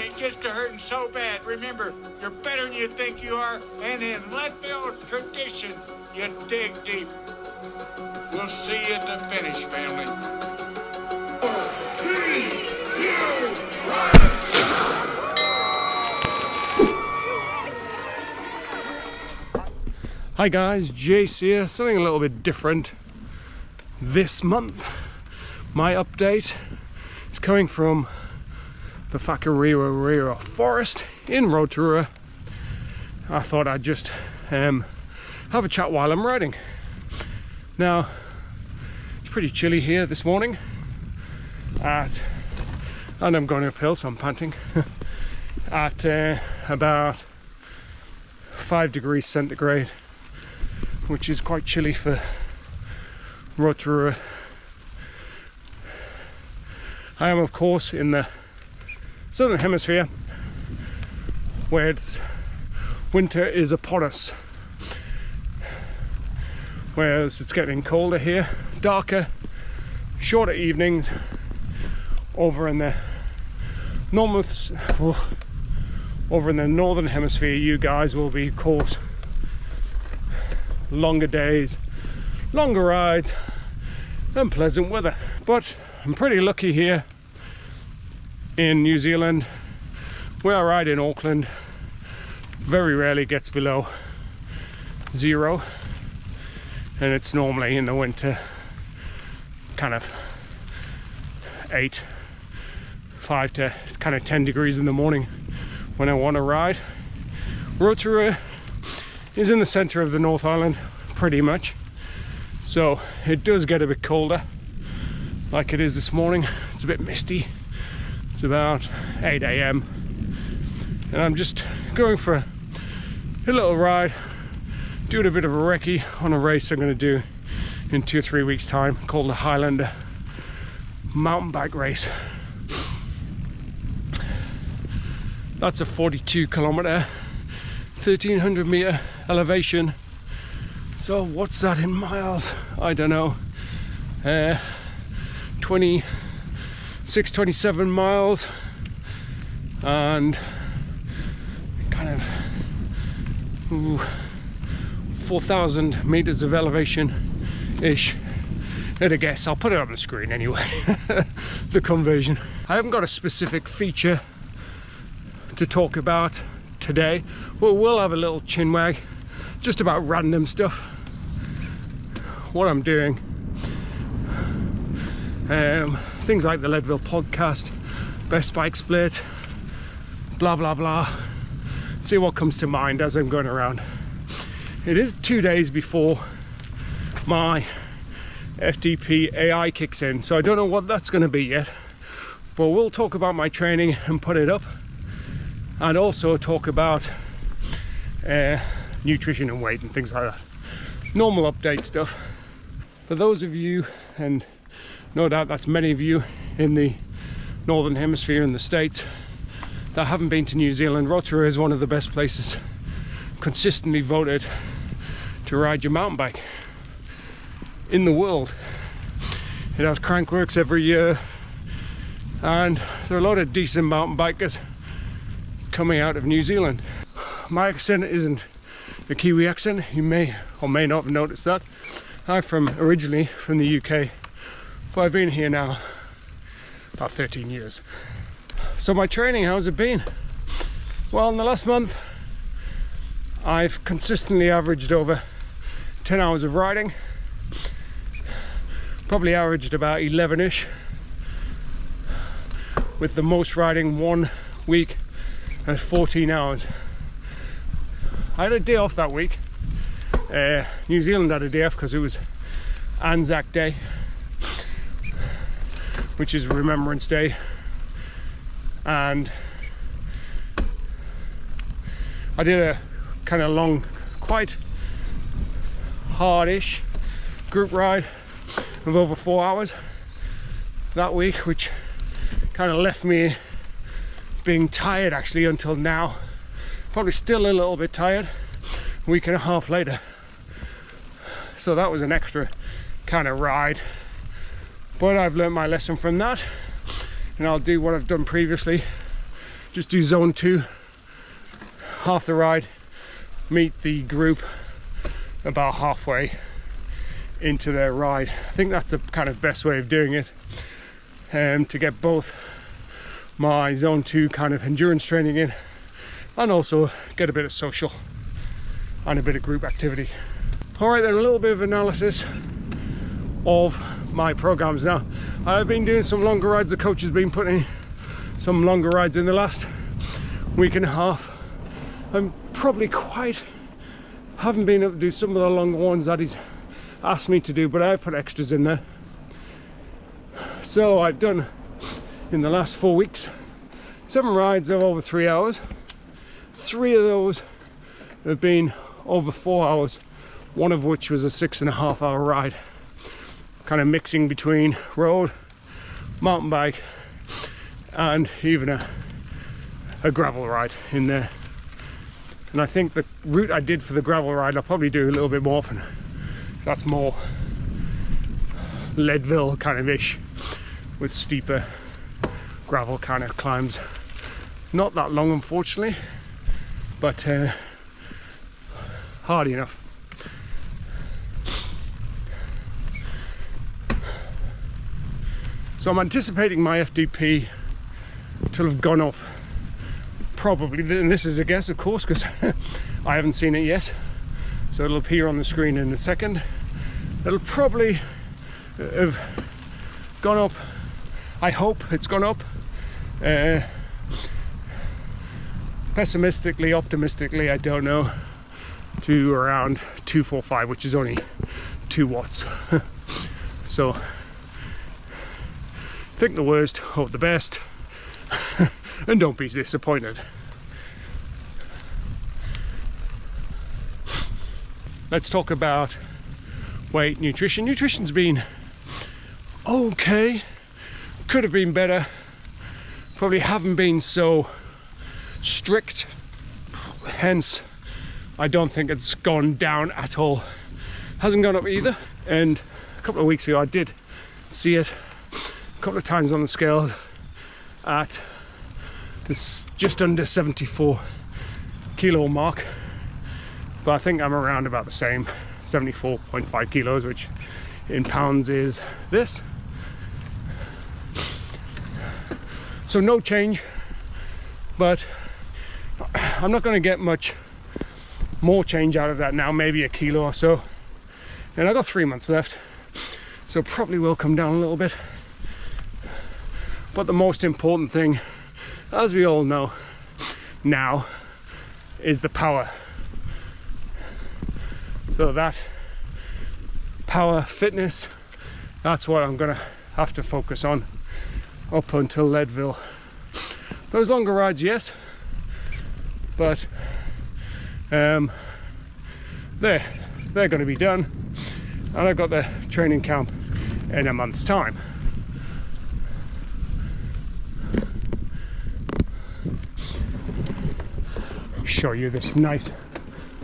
ain't just hurting so bad. Remember, you're better than you think you are, and in Leadville tradition, you dig deep. We'll see you at the finish, family. 3, 2, 1. Hi guys, Jace here. Something a little bit different this month. My update is coming from the Whakarewa forest in Rotorua. I thought I'd just have a chat while I'm riding. Now, it's pretty chilly here this morning and I'm going uphill, so I'm panting at about 5 degrees centigrade, which is quite chilly for Rotorua. I am, of course, in the southern hemisphere, where winter is upon us, whereas it's getting colder here, darker, shorter evenings. Over in the northern hemisphere, you guys will be, of course, longer days, longer rides, and pleasant weather. But I'm pretty lucky here in New Zealand, where I ride in Auckland. Very rarely gets below 0, and it's normally in the winter kind of 5 to kind of 10 degrees in the morning when I want to ride. Rotorua is in the center of the North Island, pretty much, so it does get a bit colder, like it is this morning. It's a bit misty. It's about 8 AM, and I'm just going for a little ride, doing a bit of a recce on a race I'm going to do in 2 or 3 weeks time, called the Highlander mountain bike race. That's a 42 kilometer 1300 meter elevation. So what's that in miles? I don't know. 27 miles, and kind of 4,000 meters of elevation ish at a guess. I'll put it on the screen anyway. The conversion. I haven't got a specific feature to talk about today, but we'll have a little chin wag just about random stuff, what I'm doing, things like the Leadville podcast, best bike split, blah blah blah. See what comes to mind as I'm going around. It is 2 days before my FTP AI kicks in, so I don't know what that's going to be yet, but we'll talk about my training and put it up, and also talk about nutrition and weight and things like that. Normal update stuff. For those of you, and no doubt that's many of you in the northern hemisphere in the States, that haven't been to New Zealand, Rotorua is one of the best places, consistently voted, to ride your mountain bike in the world. It has crankworks every year, and there are a lot of decent mountain bikers coming out of New Zealand. My accent isn't a Kiwi accent, you may or may not have noticed that. I'm originally from the UK, but I've been here now about 13 years. So my training, how's it been? Well, in the last month I've consistently averaged over 10 hours of riding, probably averaged about 11ish, with the most riding 1 week at 14 hours. I had a day off that week. New Zealand had a day off because it was Anzac Day, which is Remembrance Day, and I did a kind of long, quite hardish group ride of over 4 hours that week, which kind of left me being tired actually until now. Probably still a little bit tired a week and a half later. So that was an extra kind of ride, but I've learned my lesson from that, and I'll do what I've done previously, just do zone 2, half the ride, meet the group about halfway into their ride. I think that's the kind of best way of doing it, to get both my zone 2 kind of endurance training in and also get a bit of social and a bit of group activity. All right, then a little bit of analysis of my programs. Now, I've been doing some longer rides. The coach has been putting some longer rides in the last week and a half. I'm probably haven't been able to do some of the longer ones that he's asked me to do, but I've put extras in there. So I've done, in the last 4 weeks, 7 rides of over 3 hours. 3 of those have been over 4 hours, one of which was a 6.5 hour ride, kind of mixing between road, mountain bike, and even a gravel ride in there. And I think the route I did for the gravel ride I'll probably do a little bit more often. So that's more Leadville kind of ish, with steeper gravel kind of climbs. Not that long, unfortunately, but hard enough. So I'm anticipating my FDP to have gone up, probably, and this is a guess of course because I haven't seen it yet, so it'll appear on the screen in a second. It'll probably have gone up, I hope it's gone up, pessimistically, optimistically, I don't know, to around 245, which is only 2 watts. So think the worst, hope the best, and don't be disappointed. Let's talk about weight, nutrition. Nutrition's been okay, could have been better, probably haven't been so strict, hence I don't think it's gone down at all. Hasn't gone up either, and a couple of weeks ago I did see it a couple of times on the scales at this just under 74 kilo mark, but I think I'm around about the same, 74.5 kilos, which in pounds is this. So no change, but I'm not going to get much more change out of that now, maybe a kilo or so, and I got 3 months left, so probably will come down a little bit. But the most important thing, as we all know now, is the power. So that power, fitness, that's what I'm gonna have to focus on up until Leadville. Those longer rides, yes, but they're gonna be done, and I've got the training camp in a month's time. Show you this nice,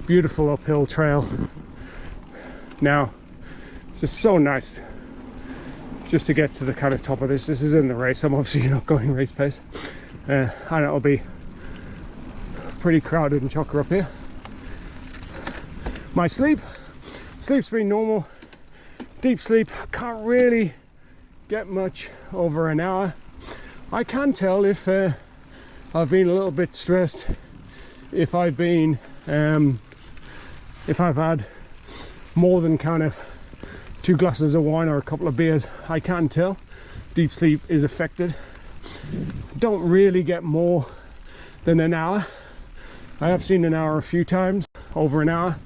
beautiful uphill trail. Now, it's just so nice just to get to the kind of top of this. This is in the race. I'm obviously not going race pace, and it'll be pretty crowded and chocker up here. My sleep's been normal, deep sleep. Can't really get much over an hour. I can tell if I've been a little bit stressed, if I've been if I've had more than kind of 2 glasses of wine or a couple of beers. I can tell deep sleep is affected. Don't really get more than an hour. I have seen an hour a few times, over an hour,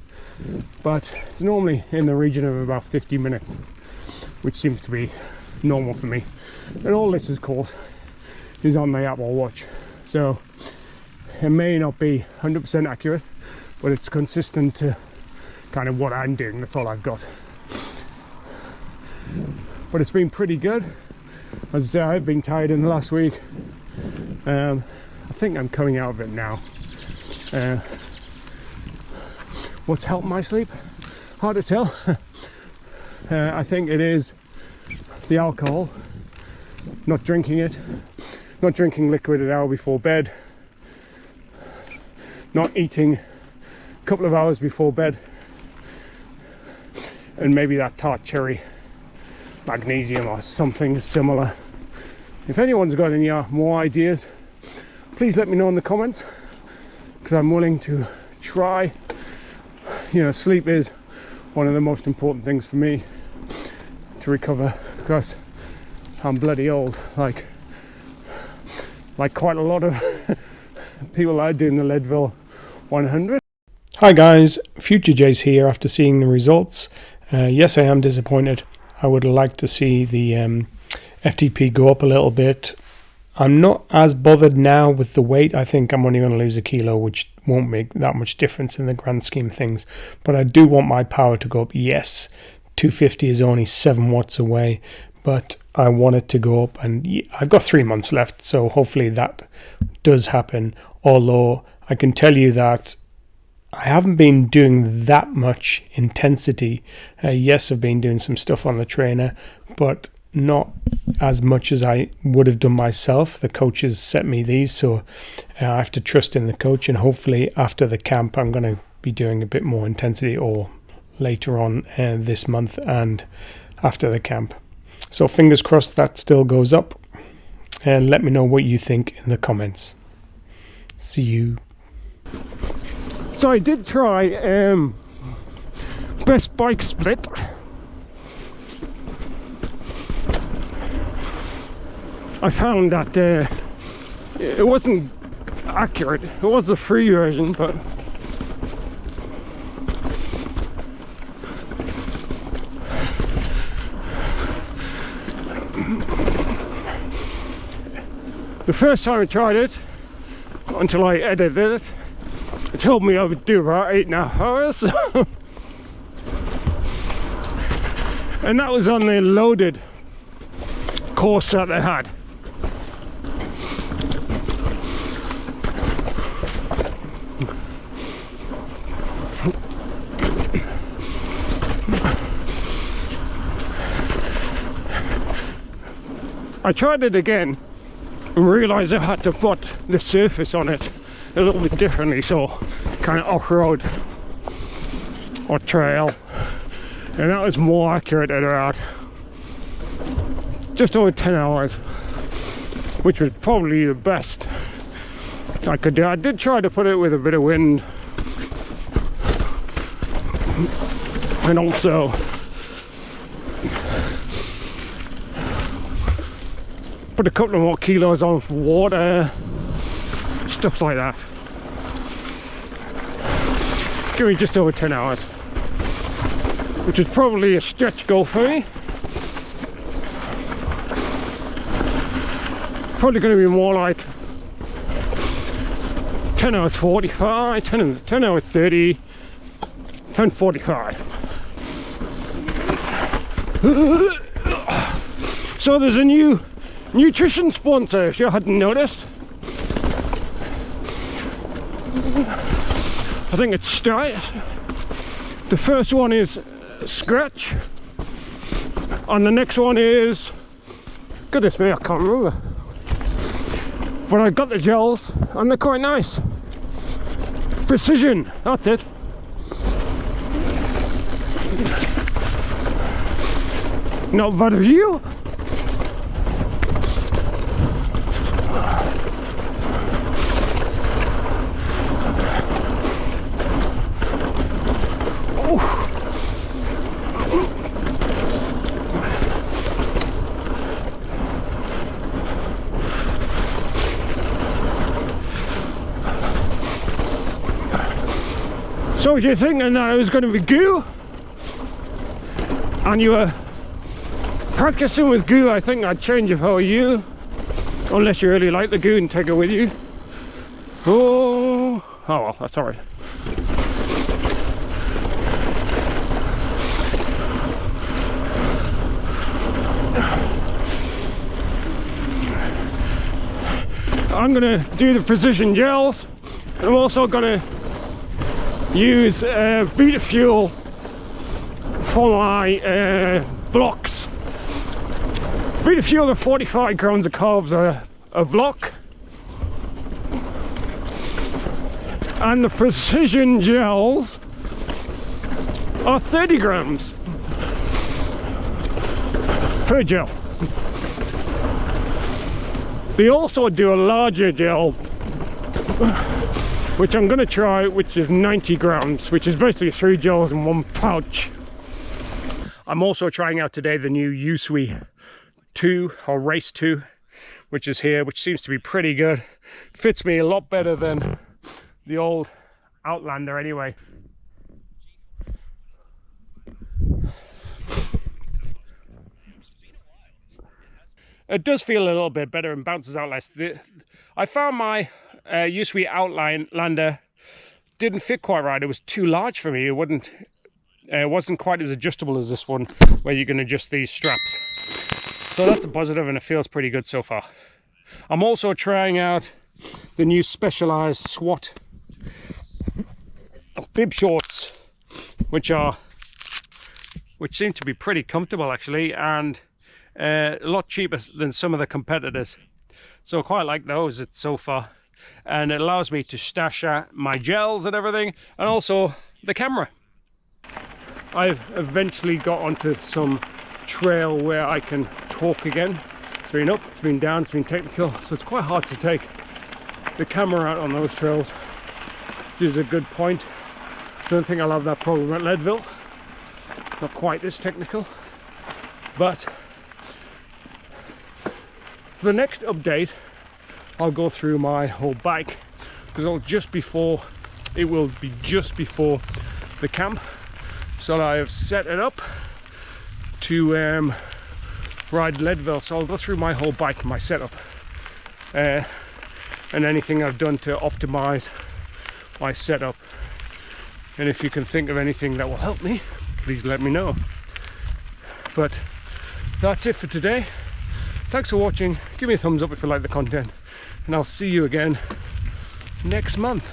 but it's normally in the region of about 50 minutes, which seems to be normal for me. And all this, of course, is on the Apple Watch, so it may not be 100% accurate, but it's consistent to kind of what I'm doing. That's all I've got. But it's been pretty good. As I say, I've been tired in the last week. I think I'm coming out of it now. What's helped my sleep? Hard to tell. I think it is the alcohol, not drinking it, not drinking liquid an hour before bed, not eating a couple of hours before bed, and maybe that tart cherry magnesium or something similar. If anyone's got any more ideas, please let me know in the comments, because I'm willing to try. You know, sleep is one of the most important things for me to recover, because I'm bloody old, like quite a lot of people that are doing the Leadville 100. Hi guys, Future Jace here after seeing the results. Yes, I am disappointed. I would like to see the FTP go up a little bit. I'm not as bothered now with the weight. I think I'm only going to lose a kilo, which won't make that much difference in the grand scheme of things. But I do want my power to go up. Yes, 250 is only 7 watts away, but I want it to go up, and I've got 3 months left, so hopefully that does happen. Although I can tell you that I haven't been doing that much intensity. Yes, I've been doing some stuff on the trainer, but not as much as I would have done myself. The coaches set me these, so I have to trust in the coach, and hopefully after the camp I'm going to be doing a bit more intensity, or later on this month and after the camp. So fingers crossed that still goes up, and let me know what you think in the comments. See you. So I did try best bike split. I found that it wasn't accurate. It was the free version, but the first time I tried it, until I edited it, it told me I would do about 8.5 hours. And that was on the loaded course that they had. I tried it again and realised I had to put the surface on it a little bit differently, so kind of off-road or trail, and that was more accurate at about just over 10 hours, which was probably the best I could do. I did try to put it with a bit of wind, and also put a couple of more kilos on for water, stuff like that. Give me just over 10 hours, which is probably a stretch goal for me. Probably going to be more like 10 hours 45, 10 hours 30, 10:45. So there's a new nutrition sponsor, if you hadn't noticed. I think it's Straight. The first one is Scratch, and the next one is, goodness me, I can't remember, but I got the gels and they're quite nice. Precision, that's it. Not bad of you. So if you're thinking that it was going to be goo and you were practicing with goo, I think I'd change if I were you, unless you really like the goo and take it with you. Oh well, that's alright. I'm gonna do the precision gels. I'm also gonna use Vita Fuel for my blocks. Vita Fuel are 45 grams of carbs a block, and the precision gels are 30 grams per gel. They also do a larger gel, which I'm going to try, which is 90 grams, which is basically 3 gels in 1 pouch. I'm also trying out today the new Usui 2 or Race 2, which is here, which seems to be pretty good. Fits me a lot better than the old Outlander anyway. It does feel a little bit better and bounces out less. I found my Usui Outlander didn't fit quite right. It was too large for me. It wasn't quite as adjustable as this one, where you can adjust these straps. So that's a positive, and it feels pretty good so far. I'm also trying out the new Specialized SWAT bib shorts, which seem to be pretty comfortable actually, and a lot cheaper than some of the competitors. So I quite like those so far, and it allows me to stash my gels and everything, and also the camera. I've eventually got onto some trail where I can talk again. It's been up, it's been down, it's been technical, so it's quite hard to take the camera out on those trails, which is a good point. Don't think I'll have that problem at Leadville. Not quite this technical, but for the next update, I'll go through my whole bike, because it will be just before the camp. So I have set it up to ride Leadville. So I'll go through my whole bike, my setup, and anything I've done to optimize my setup. And if you can think of anything that will help me, please let me know. But that's it for today. Thanks for watching. Give me a thumbs up if you like the content, and I'll see you again next month.